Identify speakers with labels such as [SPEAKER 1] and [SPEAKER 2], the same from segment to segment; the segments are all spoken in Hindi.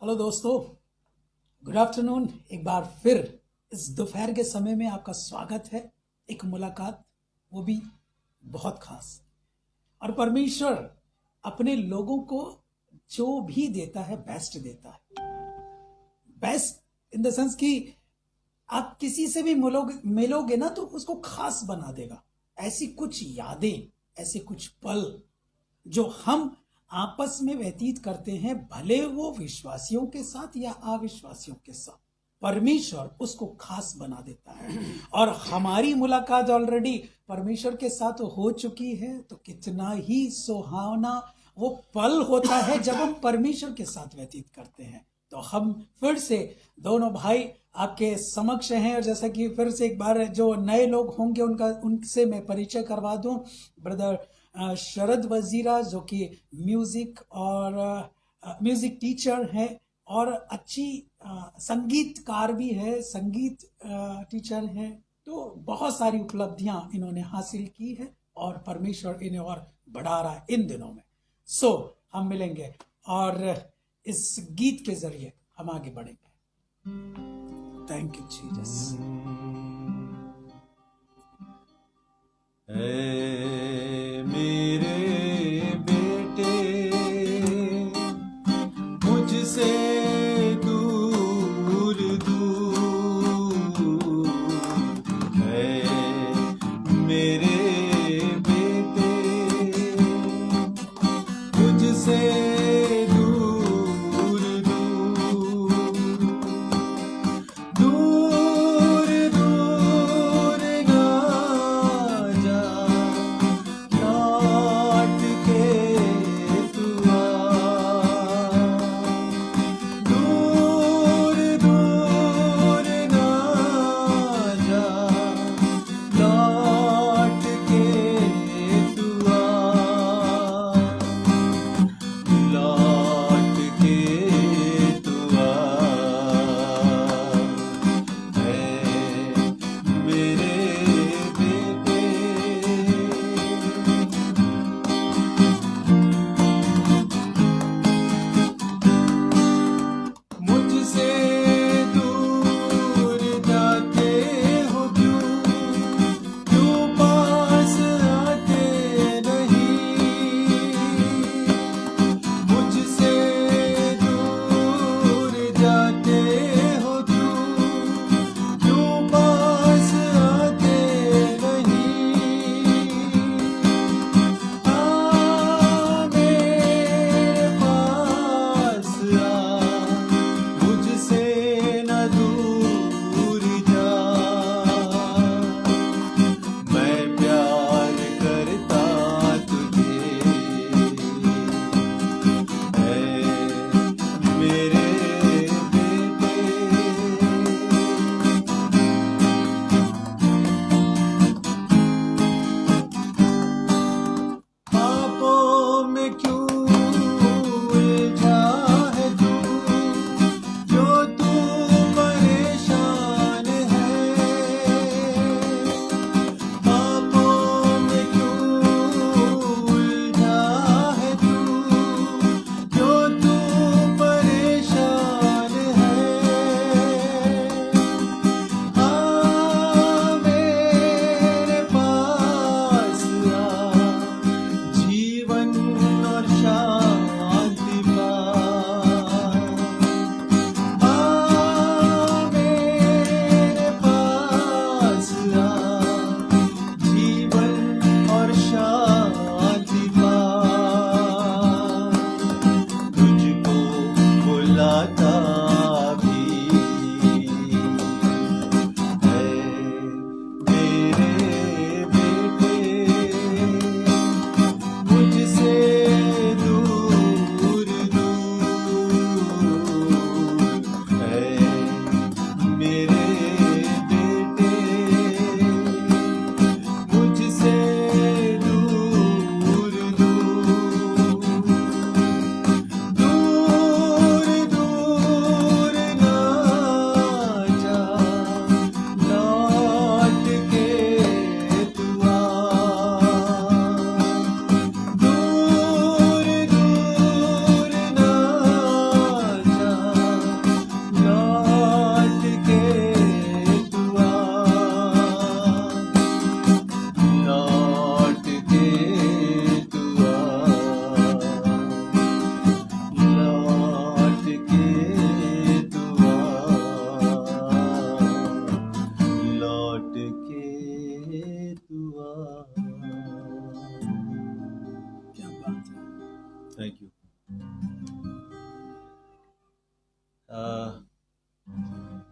[SPEAKER 1] हेलो दोस्तों, गुड आफ्टरनून। एक बार फिर इस दोपहर के समय में आपका स्वागत है। एक मुलाकात, वो भी बहुत खास। और परमेश्वर अपने लोगों को जो भी देता है बेस्ट देता है। बेस्ट इन द सेंस कि आप किसी से भी मिलोगे ना तो उसको खास बना देगा। ऐसी कुछ यादें, ऐसे कुछ पल जो हम आपस में व्यतीत करते हैं, भले वो विश्वासियों के साथ या अविश्वासियों के साथ, परमेश्वर उसको खास बना देता है। और हमारी मुलाकात ऑलरेडी परमेश्वर के साथ हो चुकी है, तो कितना ही सुहावना वो पल होता है जब हम परमेश्वर के साथ व्यतीत करते हैं। तो हम फिर से दोनों भाई आपके समक्ष हैं। और जैसा कि फिर से एक बार जो नए लोग होंगे उनसे मैं परिचय करवा दूं। ब्रदर शरद वजीरा, जो कि म्यूजिक टीचर है और अच्छी संगीतकार भी है, संगीत टीचर है। तो बहुत सारी उपलब्धियां इन्होंने हासिल की है और परमेश्वर इन्हें और बढ़ा रहा है इन दिनों में। सो हम मिलेंगे और इस गीत के जरिए हम आगे बढ़ेंगे। Thank you Jesus.
[SPEAKER 2] मेरे बेटे मुझसे दूर दूर है, मेरे बेटे मुझसे दूर दूर दूर दूर ना जा, लौट के तू आ,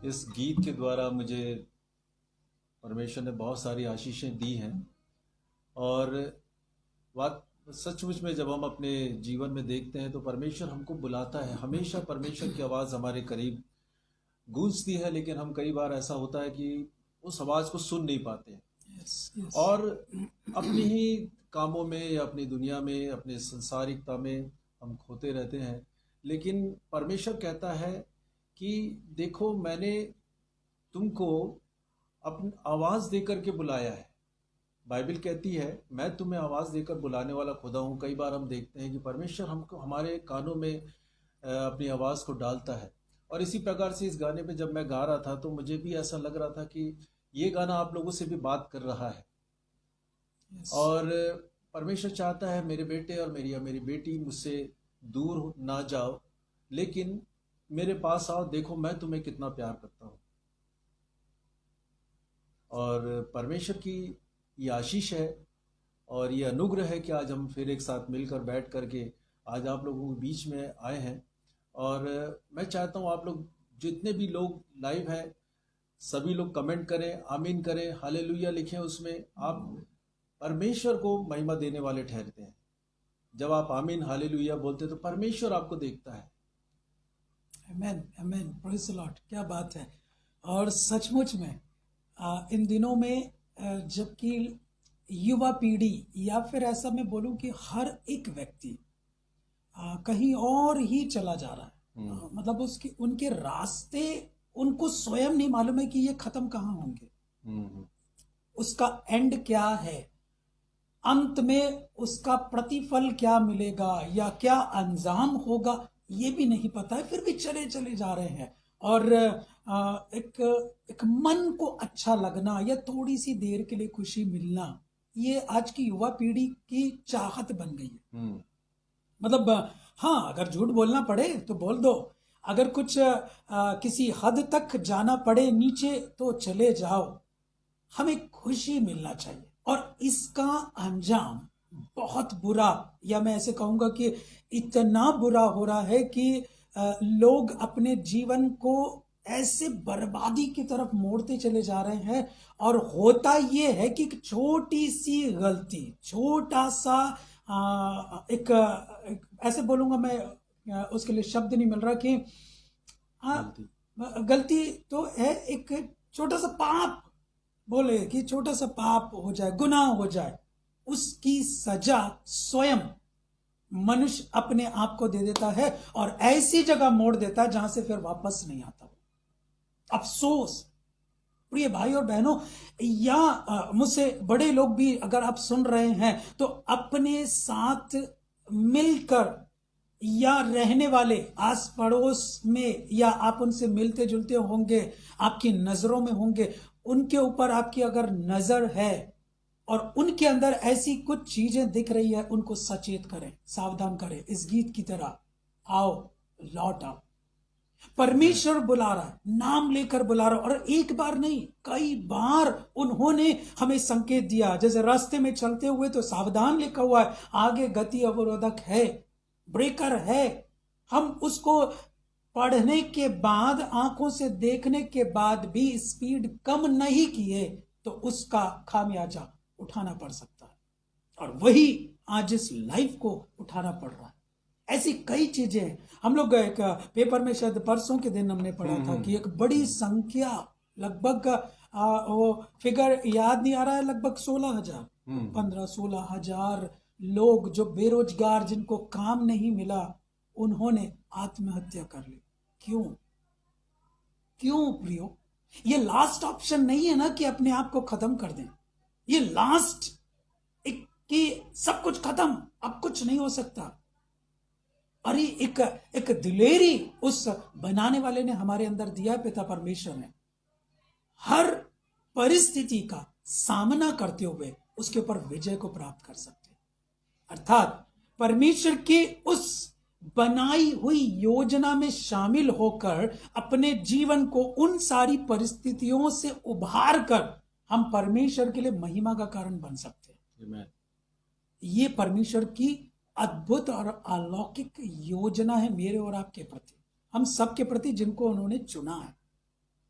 [SPEAKER 2] इस गीत के द्वारा मुझे परमेश्वर ने बहुत सारी आशीषें दी हैं और बात सचमुच में जब हम अपने जीवन में देखते हैं तो परमेश्वर हमको बुलाता है। हमेशा परमेश्वर की आवाज़ हमारे करीब गूंजती है, लेकिन हम कई बार ऐसा होता है कि उस आवाज़ को सुन नहीं पाते हैं और अपनी ही कामों में या अपनी दुनिया में, अपने संसारिकता में हम खोते रहते हैं। लेकिन परमेश्वर कहता है कि देखो, मैंने तुमको अपनी आवाज़ देकर के बुलाया है। बाइबल कहती है मैं तुम्हें आवाज़ देकर बुलाने वाला खुदा हूँ। कई बार हम देखते हैं कि परमेश्वर हमको हमारे कानों में अपनी आवाज़ को डालता है। और इसी प्रकार से इस गाने पे जब मैं गा रहा था तो मुझे भी ऐसा लग रहा था कि ये गाना आप लोगों से भी बात कर रहा है। और परमेश्वर चाहता है मेरे बेटे और मेरी बेटी, मुझसे दूर ना जाओ, लेकिन मेरे पास आओ। देखो मैं तुम्हें कितना प्यार करता हूँ। और परमेश्वर की ये आशीष है और ये अनुग्रह है कि आज हम फिर एक साथ मिलकर बैठ करके आज आप लोगों के बीच में आए हैं। और मैं चाहता हूँ आप लोग जितने भी लोग लाइव हैं सभी लोग कमेंट करें, आमीन करें, हालेलुया लिखें। उसमें आप परमेश्वर को महिमा देने वाले ठहरते हैं। जब आप आमीन हालेलुया बोलते हैं तो परमेश्वर आपको देखता है।
[SPEAKER 1] आमेन, आमेन, प्रेज़ द लॉर्ड। क्या बात है। और सचमुच में इन दिनों में जबकि युवा पीढ़ी या फिर ऐसा मैं बोलूं कि हर एक व्यक्ति कहीं और ही चला जा रहा है। मतलब उनके रास्ते उनको स्वयं नहीं मालूम है कि ये खत्म कहाँ होंगे, उसका एंड क्या है, अंत में उसका प्रतिफल क्या मिलेगा या क्या अंजाम होगा, ये भी नहीं पता है। फिर भी चले जा रहे हैं। और एक मन को अच्छा लगना या थोड़ी सी देर के लिए खुशी मिलना, ये आज की युवा पीढ़ी की चाहत बन गई है। मतलब हाँ, अगर झूठ बोलना पड़े तो बोल दो, अगर कुछ किसी हद तक जाना पड़े नीचे तो चले जाओ। हमें खुशी मिलना चाहिए। और इसका अंजाम बहुत बुरा, या मैं ऐसे कहूंगा कि इतना बुरा हो रहा है कि लोग अपने जीवन को ऐसे बर्बादी की तरफ मोड़ते चले जा रहे हैं। और होता ये है कि एक छोटी सी गलती, छोटा सा एक ऐसे बोलूंगा मैं, उसके लिए शब्द नहीं मिल रहा कि गलती तो है, एक छोटा सा पाप, बोले कि छोटा सा पाप हो जाए, गुनाह हो जाए, उसकी सजा स्वयं मनुष्य अपने आप को दे देता है और ऐसी जगह मोड़ देता है जहां से फिर वापस नहीं आता। अफसोस प्रिय भाई और बहनों, या मुझसे बड़े लोग भी अगर आप सुन रहे हैं तो अपने साथ मिलकर या रहने वाले आस पड़ोस में, या आप उनसे मिलते जुलते होंगे, आपकी नजरों में होंगे, उनके ऊपर आपकी अगर नजर है और उनके अंदर ऐसी कुछ चीजें दिख रही है, उनको सचेत करें, सावधान करें। इस गीत की तरह आओ, लौट आओ। परमेश्वर बुला रहा है, नाम लेकर बुला रहा है। और एक बार नहीं, कई बार उन्होंने हमें संकेत दिया। जैसे रास्ते में चलते हुए तो सावधान लिखा हुआ है, आगे गति अवरोधक है, ब्रेकर है। हम उसको पढ़ने के बाद, आंखों से देखने के बाद भी स्पीड कम नहीं किए तो उसका खामियाजा उठाना पड़ सकता है। और वही आज इस लाइफ को उठाना पड़ रहा है। ऐसी कई चीजें हैं। हम लोग एक पेपर में शायद परसों के दिन हमने पढ़ा था कि एक बड़ी संख्या, लगभग वो फिगर याद नहीं आ रहा है, लगभग 16,000, 15-16,000 लोग जो बेरोजगार, जिनको काम नहीं मिला, उन्होंने आत्महत्या कर ली। क्यों प्रियो? ये लास्ट ऑप्शन नहीं है ना कि अपने आप को खत्म कर दें। ये लास्ट कि सब कुछ खत्म, अब कुछ नहीं हो सकता। अरे एक दिलेरी उस बनाने वाले ने हमारे अंदर दिया, पिता परमेश्वर ने। हर परिस्थिति का सामना करते हुए उसके ऊपर विजय को प्राप्त कर सकते हैं। अर्थात परमेश्वर की उस बनाई हुई योजना में शामिल होकर अपने जीवन को उन सारी परिस्थितियों से उभार कर हम परमेश्वर के लिए महिमा का कारण बन सकते हैं। ये परमेश्वर की अद्भुत और अलौकिक योजना है मेरे और आपके प्रति। हम सब के प्रति जिनको उन्होंने चुना है,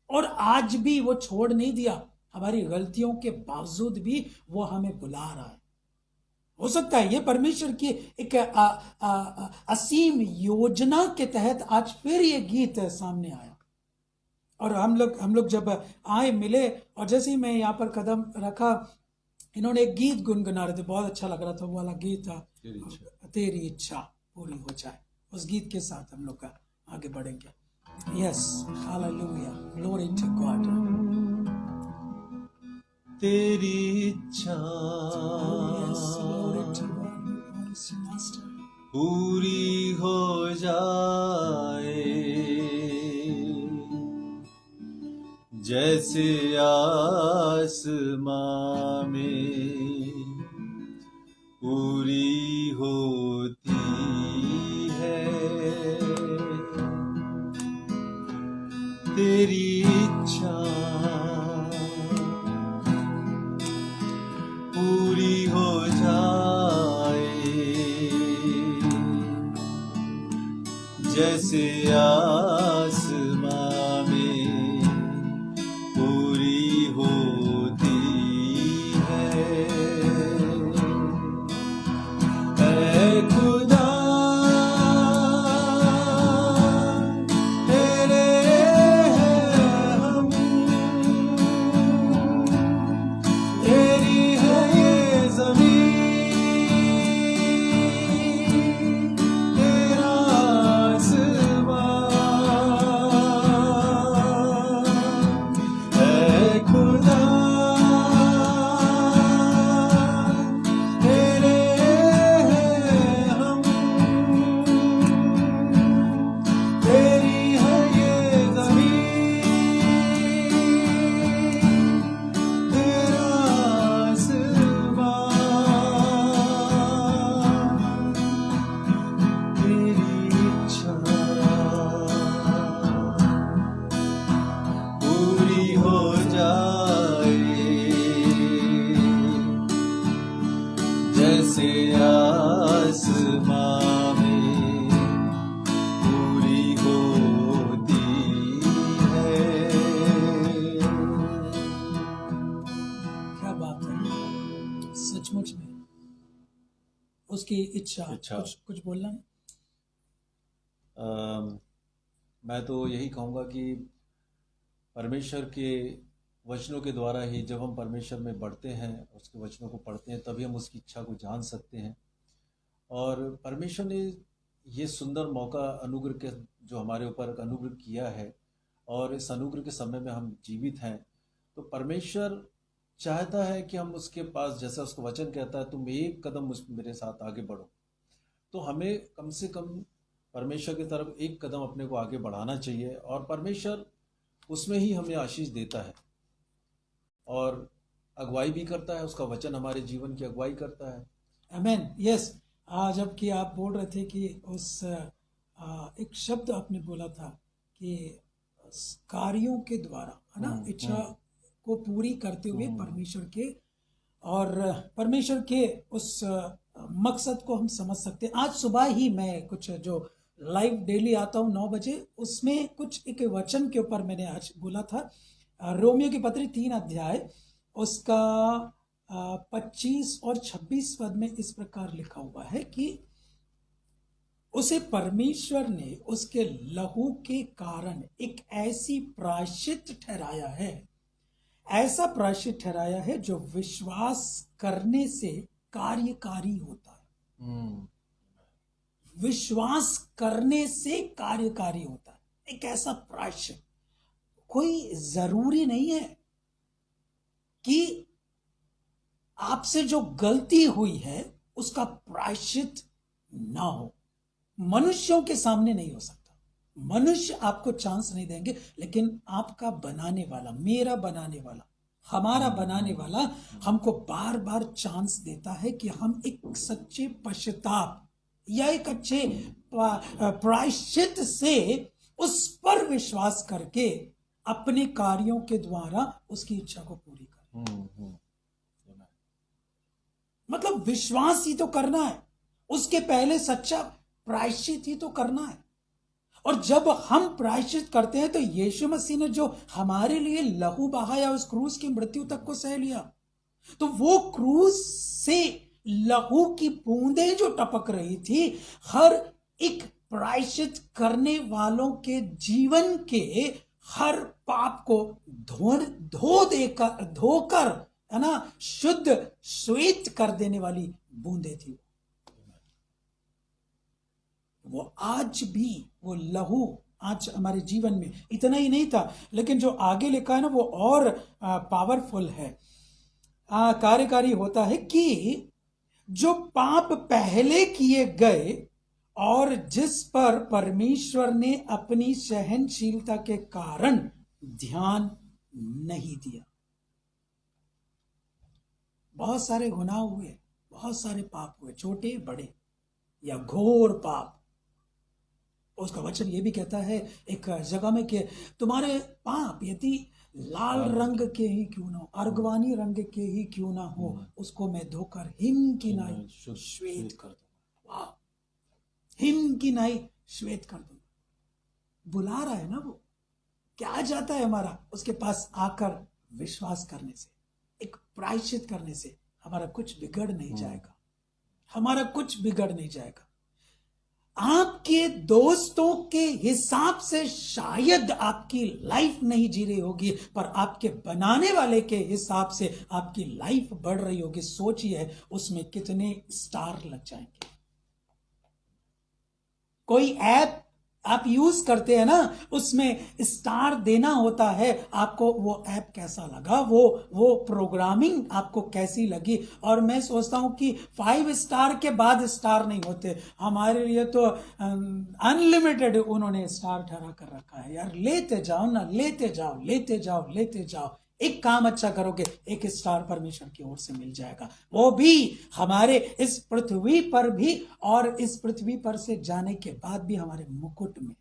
[SPEAKER 1] और आज भी वो छोड़ नहीं दिया। हमारी गलतियों के बावजूद भी वो हमें बुला रहा है। हो सकता है ये परमेश्वर की एक असीम योजना के तहत आज फिर ये गीत सामने आया। और हम लोग जब आए मिले, और जैसे ही मैं यहाँ पर कदम रखा, इन्होंने एक गीत गुनगुना रहे थे, बहुत अच्छा लग रहा था। वो वाला गीत था, तेरी इच्छा पूरी हो जाए। उस गीत के साथ हम लोग आगे बढ़ेंगे। Yes, hallelujah, glory to God.
[SPEAKER 2] तेरी इच्छा पूरी हो जाए, जैसे आसमां में पूरी होती है तेरी इच्छा पूरी हो जाए, जैसे आसमां में पूरी होती है। ऐ खुदा तेरे हैं हम, तेरी है ये ज़मीन, तेरा आसमान। ऐ खुदा तेरे हैं हम, तेरी है ये ज़मीन, तेरा आसमान। तेरी इच्छा पूरी हो जाए, जैसे आसमां में पूरी होती है।
[SPEAKER 1] क्या बात है, सचमुच में उसकी इच्छा।
[SPEAKER 2] इच्छा।
[SPEAKER 1] कुछ बोलना है?
[SPEAKER 2] मैं तो यही कहूँगा कि परमेश्वर के वचनों के द्वारा ही जब हम परमेश्वर में बढ़ते हैं, उसके वचनों को पढ़ते हैं, तभी हम उसकी इच्छा को जान सकते हैं। और परमेश्वर ने ये सुंदर मौका अनुग्रह के जो हमारे ऊपर अनुग्रह किया है, और इस अनुग्रह के समय में हम जीवित हैं, तो परमेश्वर चाहता है कि हम उसके पास, जैसा उसका वचन कहता है, तुम एक कदम मेरे साथ आगे बढ़ो। तो हमें कम से कम परमेश्वर की तरफ एक कदम अपने को आगे बढ़ाना चाहिए, और परमेश्वर उसमें ही हमें आशीष देता है और अगुवाई भी करता है। उसका वचन हमारे जीवन की अगुवाई करता है।
[SPEAKER 1] आमेन। यस, जबकि आप बोल रहे थे कि उस एक शब्द आपने बोला था कि कार्यों के द्वारा, है ना, इच्छा को पूरी करते हुए परमेश्वर के, और परमेश्वर के उस मकसद को हम समझ सकते हैं। आज सुबह ही मैं कुछ जो लाइव डेली आता हूँ 9 बजे, उसमें कुछ एक वचन के ऊपर मैंने आज बोला था। रोमियो की पत्री 3 अध्याय उसका 25 और 26 पद में इस प्रकार लिखा हुआ है कि उसे परमेश्वर ने उसके लहू के कारण एक ऐसी प्रायश्चित ठहराया है, ऐसा प्रायश्चित ठहराया है जो विश्वास करने से कार्यकारी होता है। विश्वास करने से कार्यकारी होता है, एक ऐसा प्रायश्चित। कोई जरूरी नहीं है कि आपसे जो गलती हुई है उसका प्रायश्चित ना हो। मनुष्यों के सामने नहीं हो सकता, मनुष्य आपको चांस नहीं देंगे, लेकिन आपका बनाने वाला, मेरा बनाने वाला, हमारा बनाने वाला हमको बार बार चांस देता है कि हम एक सच्चे पश्चाताप या एक अच्छे प्रायश्चित से उस पर विश्वास करके अपने कार्यों के द्वारा उसकी इच्छा को पूरी करें। मतलब विश्वास ही तो करना है, उसके पहले सच्चा प्रायश्चित ही तो करना है। और जब हम प्रायश्चित करते हैं तो यीशु मसीह ने जो हमारे लिए लहू बहाया, उस क्रूस की मृत्यु तक को सह लिया, तो वो क्रूस से लहू की बूंदें जो टपक रही थी, हर एक प्रायश्चित करने वालों के जीवन के हर पाप को धोकर, है ना, शुद्ध श्वेत कर देने वाली बूंदें थी। वो आज भी वो लहू आज हमारे जीवन में इतना ही नहीं था, लेकिन जो आगे लिखा है ना वो और पावरफुल है, कार्यकारी होता है कि जो पाप पहले किए गए और जिस पर परमेश्वर ने अपनी सहनशीलता के कारण ध्यान नहीं दिया। बहुत सारे गुनाह हुए, बहुत सारे पाप हुए, छोटे बड़े या घोर पाप। उसका वचन ये भी कहता है एक जगह में कि तुम्हारे पाप यदि लाल रंग के ही क्यों ना हो, अर्गवानी रंग के ही क्यों ना हो, उसको मैं धोकर हिम की नाई श्वेत कर दूंगा। वाह, हिम की नाई श्वेत कर दूंगा। बुला रहा है ना वो, क्या जाता है हमारा उसके पास आकर विश्वास करने से, एक प्रायश्चित करने से हमारा कुछ बिगड़ नहीं जाएगा, हमारा कुछ बिगड़ नहीं जाएगा। आपके दोस्तों के हिसाब से शायद आपकी लाइफ नहीं जी रही होगी, पर आपके बनाने वाले के हिसाब से आपकी लाइफ बढ़ रही होगी। सोचिए उसमें कितने स्टार लग जाएंगे। कोई ऐप आप यूज करते हैं ना, उसमें स्टार देना होता है। आपको वो ऐप कैसा लगा, वो प्रोग्रामिंग आपको कैसी लगी। और मैं सोचता हूं कि 5 स्टार के बाद स्टार नहीं होते। हमारे लिए तो अनलिमिटेड उन्होंने स्टार ठहरा कर रखा है। यार लेते जाओ ना, लेते जाओ, लेते जाओ, लेते जाओ। एक काम अच्छा करोगे, एक स्टार परमेश्वर की ओर से मिल जाएगा, वो भी हमारे इस पृथ्वी पर भी, और इस पृथ्वी पर से जाने के बाद भी हमारे मुकुट में।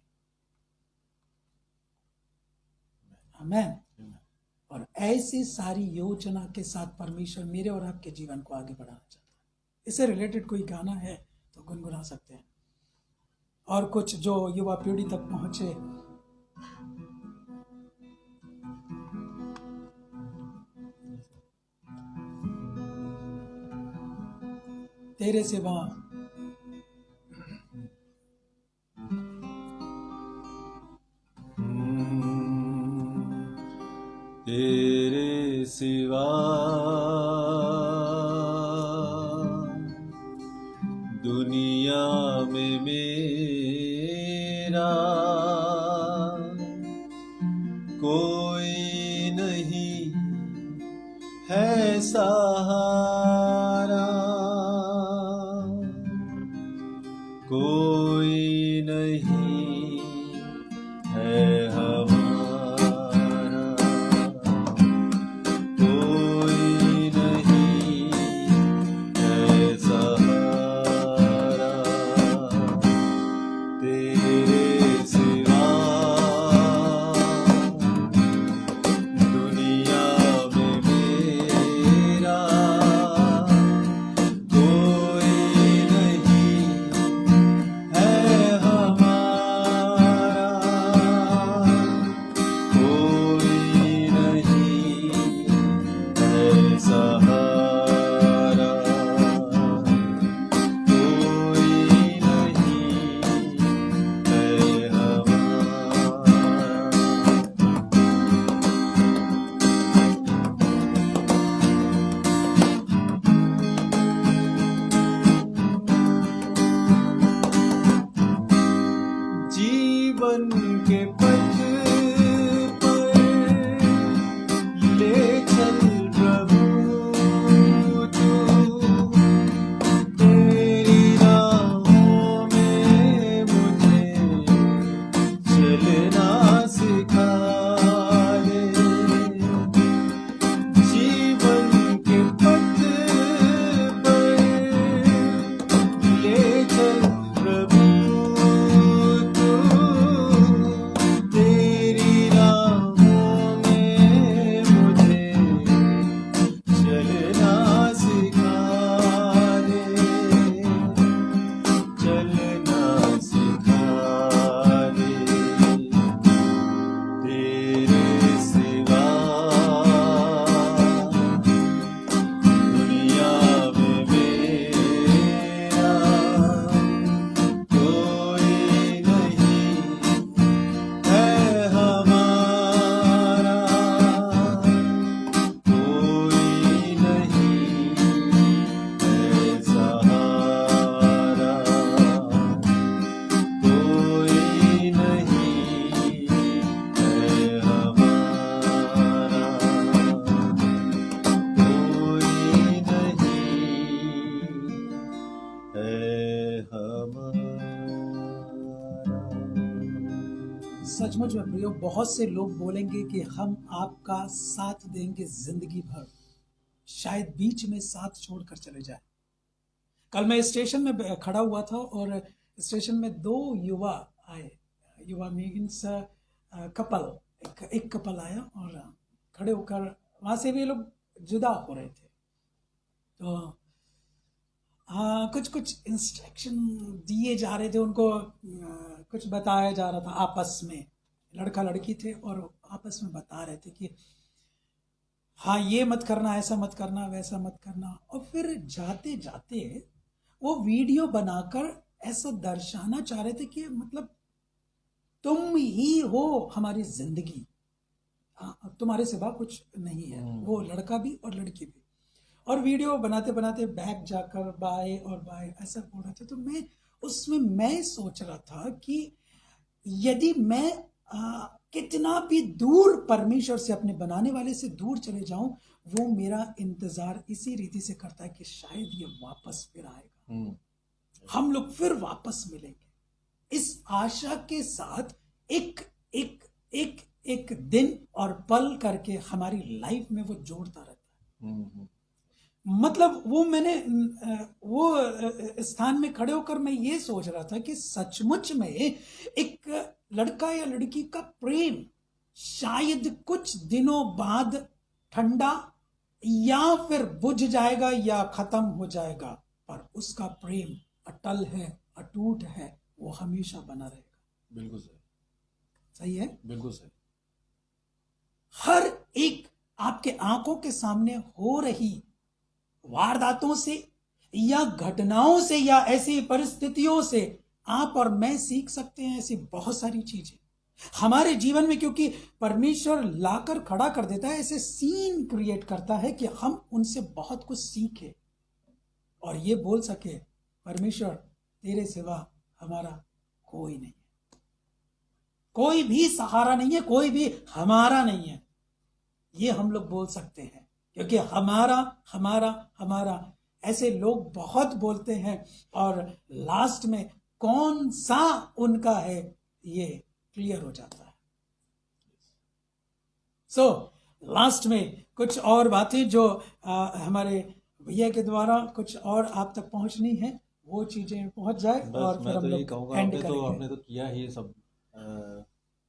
[SPEAKER 1] आमीन। और ऐसी सारी योजना के साथ परमेश्वर मेरे और आपके जीवन को आगे बढ़ाना चाहता है। इससे रिलेटेड कोई गाना है तो गुनगुना सकते हैं, और कुछ जो युवा पीढ़ी तक पहुंचे। तेरे सिवा
[SPEAKER 2] तेरे सिवा दुनिया में मेरा कोई नहीं है सहारा, कोई नहीं है हमारा, कोई नहीं है सहारा। तेरे सिवा दुनिया में मेरा
[SPEAKER 1] सचमुच में प्रियो, बहुत से लोग बोलेंगे कि हम आपका साथ देंगे जिंदगी भर, शायद बीच में साथ छोड़कर चले जाए। कल मैं स्टेशन में खड़ा हुआ था और स्टेशन में दो युवा आए। युवा मीन्स कपल, एक कपल आया और खड़े होकर वहां से भी ये लोग जुदा हो रहे थे। तो कुछ इंस्ट्रक्शन दिए जा रहे थे उनको, कुछ बताया जा रहा था आपस में। लड़का लड़की थे और आपस में बता रहे थे कि हाँ ये मत करना, ऐसा मत करना, वैसा मत करना। और फिर जाते जाते वो वीडियो बनाकर ऐसा दर्शाना चाह रहे थे कि मतलब तुम ही हो हमारी जिंदगी, तुम्हारे सिवा कुछ नहीं है। वो लड़का भी और लड़की भी। और वीडियो बनाते बनाते बैक जाकर बाय और बाय ऐसा बोल रहे थे। तो मैं सोच रहा था कि यदि मैं कितना भी दूर परमेश्वर से, अपने बनाने वाले से दूर चले जाऊं, वो मेरा इंतजार इसी रीति से करता है कि शायद ये वापस फिर आएगा, हम लोग फिर वापस मिलेंगे। इस आशा के साथ एक एक एक एक दिन और पल करके हमारी लाइफ में वो जोड़ता रहता है। मतलब वो स्थान में खड़े होकर मैं ये सोच रहा था कि सचमुच में एक लड़का या लड़की का प्रेम शायद कुछ दिनों बाद ठंडा या फिर बुझ जाएगा या खत्म हो जाएगा, पर उसका प्रेम अटल है, अटूट है, वो हमेशा बना रहेगा।
[SPEAKER 2] बिल्कुल सही।
[SPEAKER 1] सही है,
[SPEAKER 2] बिल्कुल सही।
[SPEAKER 1] हर एक आपके आंखों के सामने हो रही वारदातों से या घटनाओं से या ऐसी परिस्थितियों से आप और मैं सीख सकते हैं ऐसी बहुत सारी चीजें हमारे जीवन में, क्योंकि परमेश्वर लाकर खड़ा कर देता है, ऐसे सीन क्रिएट करता है कि हम उनसे बहुत कुछ सीखें और ये बोल सके परमेश्वर तेरे सिवा हमारा कोई नहीं है, कोई भी सहारा नहीं है, कोई भी हमारा नहीं है। ये हम लोग बोल सकते हैं क्योंकि हमारा हमारा हमारा ऐसे लोग बहुत बोलते हैं और लास्ट में कौन सा उनका है ये क्लियर हो जाता है। सो लास्ट में कुछ और बातें जो हमारे भैया के द्वारा कुछ और आप तक पहुंचनी है, वो चीजें पहुंच जाए। और
[SPEAKER 2] मैं
[SPEAKER 1] फिर
[SPEAKER 2] तो
[SPEAKER 1] हम
[SPEAKER 2] यही
[SPEAKER 1] लोग
[SPEAKER 2] कहूँगा,
[SPEAKER 1] एंड करेंगे।
[SPEAKER 2] आपने तो किया ही ये सब।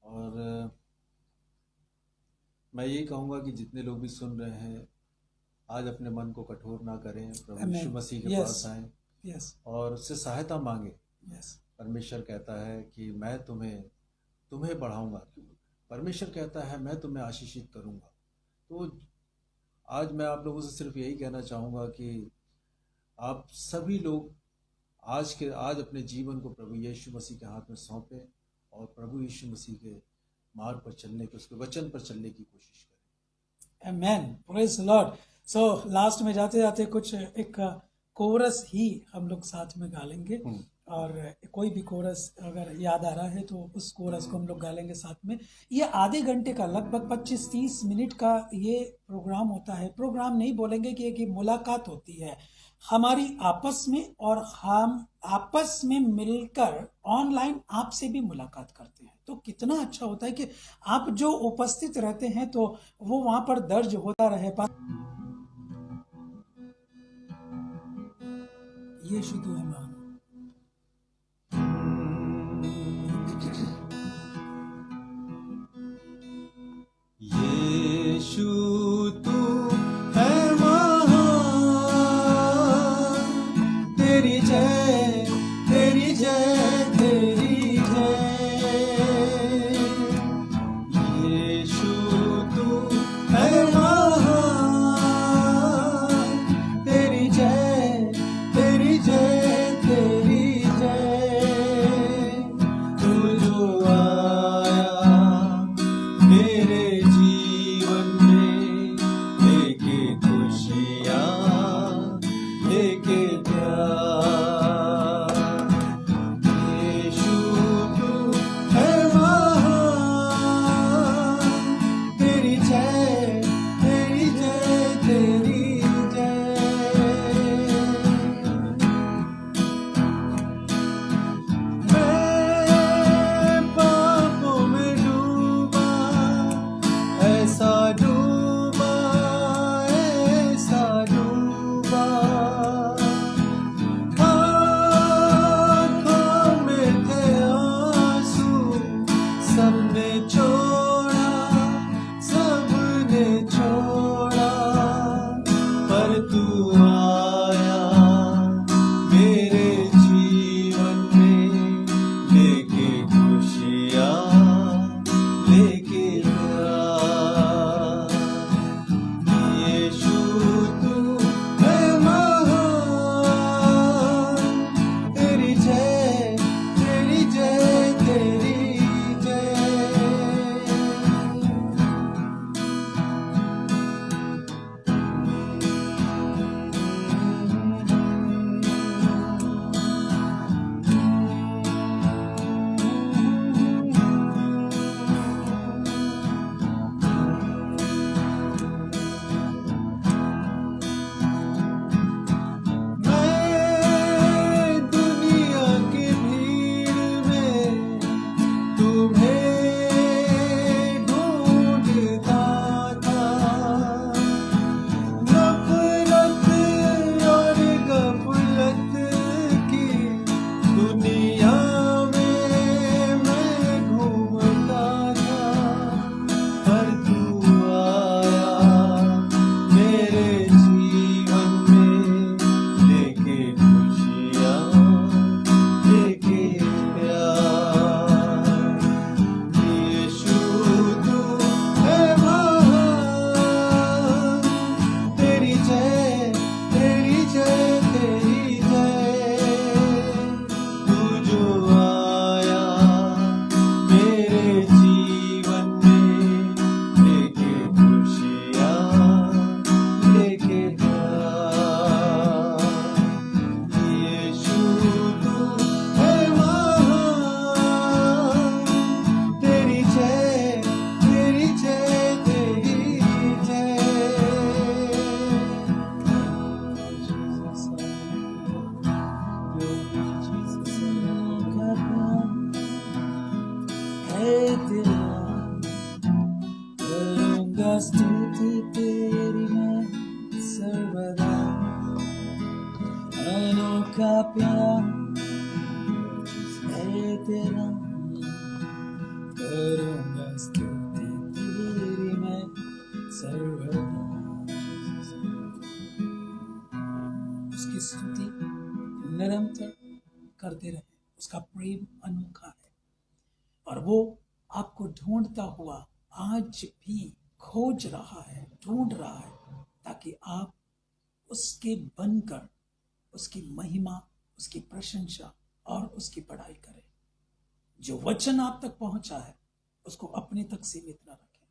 [SPEAKER 2] और मैं यही कहूँगा कि जितने लोग भी सुन रहे हैं, आज अपने मन को कठोर ना करें, प्रभु यीशु मसीह के पास आएं और उससे सहायता मांगे। परमेश्वर कहता है कि मैं तुम्हें बढ़ाऊंगा, परमेश्वर कहता है मैं तुम्हें आशीषित करूंगा। तो आज मैं आप लोगों से सिर्फ यही कहना चाहूँगा कि आप सभी लोग आज अपने जीवन को प्रभु यीशु मसीह के हाथ में सौंपें और प्रभु यीशु मसीह के मार्ग पर चलने के, उसके वचन पर चलने की कोशिश करें।
[SPEAKER 1] Amen, praise the Lord. So last में जाते जाते कुछ एक कोरस ही हम लोग साथ में गा लेंगे और कोई भी कोरस अगर याद आ रहा है तो उस कोरस को हम लोग गा लेंगे साथ में। ये आधे घंटे का लगभग 25-30 मिनट का ये प्रोग्राम होता है। प्रोग्राम नहीं बोलेंगे कि एक मुलाकात होती है हमारी आपस में, और हम आपस में मिलकर ऑनलाइन आपसे भी मुलाकात करते हैं। तो कितना अच्छा होता है कि आप जो उपस्थित रहते हैं तो वो वहां पर दर्ज होता रहे। यीशु तू है महान।
[SPEAKER 2] यीशु तू है महान, तेरी जय तेरी जय तेरी जय। यीशु तू है महान, तेरी जय तेरी जय छोड़ा, सबने छोड़ा, पर तू आया मेरे जीवन में, लेके खुशियाँ, लेके प्यार। यीशु तू है महान, तेरी जय, तेरी जय, तेरी जय। मैं दुनिया की भीड़ में तुम्हें ढूंढता था, नफरत और गफलत की दुनिया में मैं घूमता था, पर तू आया मेरे जीवन में, लेके खुशियाँ, लेके प्यार। यीशु तू है महान, तेरी जय, तेरी जय, तेरी जय। तू जो आया मेरे जीवन में, लेके खुशियाँ, लेके प्यार। यीशु तू है महान, तेरी जय, तेरी जय, तेरी जय। करूँगा स्तुति तेरी मैं सर्वदा, अनोखा प्यार है तेरा। करूँगा स्तुति तेरी मैं सर्वदा। उसकी स्तुति निरंतर करते रहे, उसका प्रेम अनोखा है और वो आपको ढूंढता हुआ आज भी खोज रहा है, ढूंढ रहा है, ताकि आप उसके बनकर उसकी महिमा, उसकी प्रशंसा और उसकी बड़ाई करें। जो वचन आप तक पहुंचा है उसको अपने तक सीमित न रखें।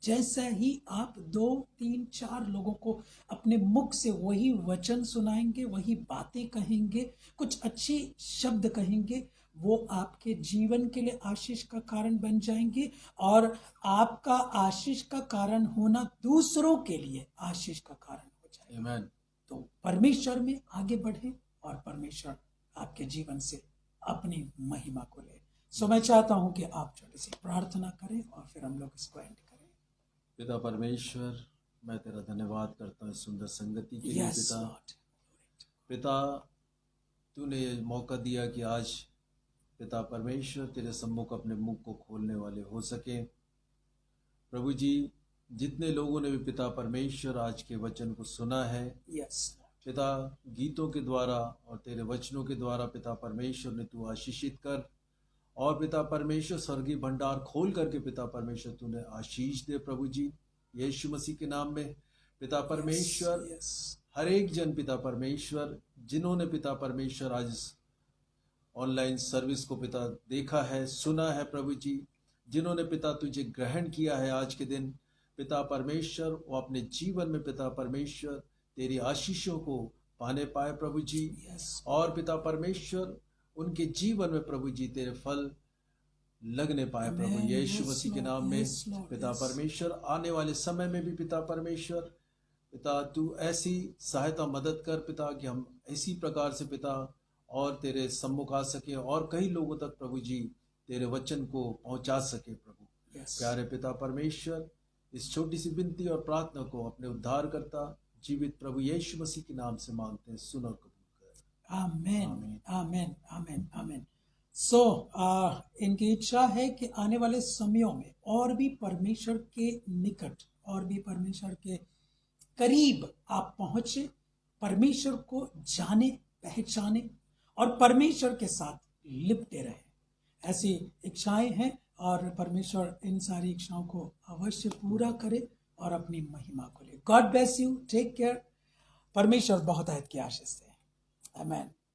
[SPEAKER 2] जैसे ही आप 2, 3, 4 लोगों को अपने मुख से वही वचन सुनाएंगे, वही बातें कहेंगे, कुछ अच्छे शब्द कहेंगे, वो आपके जीवन के लिए आशीष का कारण बन जाएंगे और आपका आशीष का कारण होना दूसरों के लिए आशीष का कारण हो जाएगा।
[SPEAKER 3] Amen.
[SPEAKER 1] तो परमेश्वर में आगे बढ़े और परमेश्वर आपके जीवन से अपनी महिमा को ले। सो मैं चाहता हूं कि आप छोटी सी प्रार्थना करें और फिर हम लोग इसको एंड करें।
[SPEAKER 2] पिता परमेश्वर, मैं तेरा धन्यवाद करता हूँ इस सुंदर संगति के लिए।
[SPEAKER 1] यस
[SPEAKER 2] पिता
[SPEAKER 1] लॉर्ड,
[SPEAKER 2] पिता तूने ये मौका दिया कि आज पिता परमेश्वर तेरे सम्मुख अपने मुख को खोलने वाले हो सके। प्रभु जी, जितने लोगों ने भी पिता परमेश्वर आज के वचन को सुना है,
[SPEAKER 1] यस
[SPEAKER 2] पिता गीतों के द्वारा और तेरे वचनों के द्वारा पिता परमेश्वर ने तू आशीषित कर, और पिता परमेश्वर स्वर्गीय भंडार खोल करके पिता परमेश्वर तूने आशीष दे। प्रभु जी, यीशु मसीह के नाम में पिता परमेश्वर,
[SPEAKER 1] यस
[SPEAKER 2] हर एक जन पिता परमेश्वर जिन्होंने पिता परमेश्वर आज इस ऑनलाइन सर्विस को पिता देखा है, सुना है, प्रभु जी जिन्होंने पिता तुझे ग्रहण किया है आज के दिन, पिता परमेश्वर वो अपने जीवन में पिता परमेश्वर तेरी आशीषों को पाने पाए प्रभु जी।
[SPEAKER 1] यस
[SPEAKER 2] और पिता परमेश्वर उनके जीवन में प्रभु जी तेरे फल लगने पाए प्रभु
[SPEAKER 1] Amen.
[SPEAKER 2] यीशु
[SPEAKER 1] Yes,
[SPEAKER 2] मसीह के
[SPEAKER 1] Lord.
[SPEAKER 2] नाम में।
[SPEAKER 1] Yes, Lord.
[SPEAKER 2] पिता
[SPEAKER 1] Yes.
[SPEAKER 2] परमेश्वर आने वाले समय में भी पिता परमेश्वर, पिता तू ऐसी सहायता मदद कर पिता कि हम इसी प्रकार से पिता और तेरे सम्मुख आ सके और कई लोगों तक प्रभु जी तेरे वचन को पहुंचा सके प्रभु।
[SPEAKER 1] यस
[SPEAKER 2] प्यारे पिता परमेश्वर, इस छोटी सी विनती और प्रार्थना को अपने उद्धार करता जीवित प्रभु यीशु मसीह के नाम से मांगते हैं, सुन और कबूल कर।
[SPEAKER 1] आमेन
[SPEAKER 2] आमीन।
[SPEAKER 1] आमेन आमेन आमेन। सो इनकी इच्छा है कि आने वाले समयों में और भी परमेश्वर के निकट, और भी परमेश्वर के करीब आप पहुंचे, परमेश्वर को जाने, पहचाने और परमेश्वर के साथ लिपटे रहे। ऐसी इच्छाएं हैं और परमेश्वर इन सारी इच्छाओं को अवश्य पूरा करे और अपनी महिमा को ले। God bless you, take care. परमेश्वर बहुत की आशीष दे। आमेन।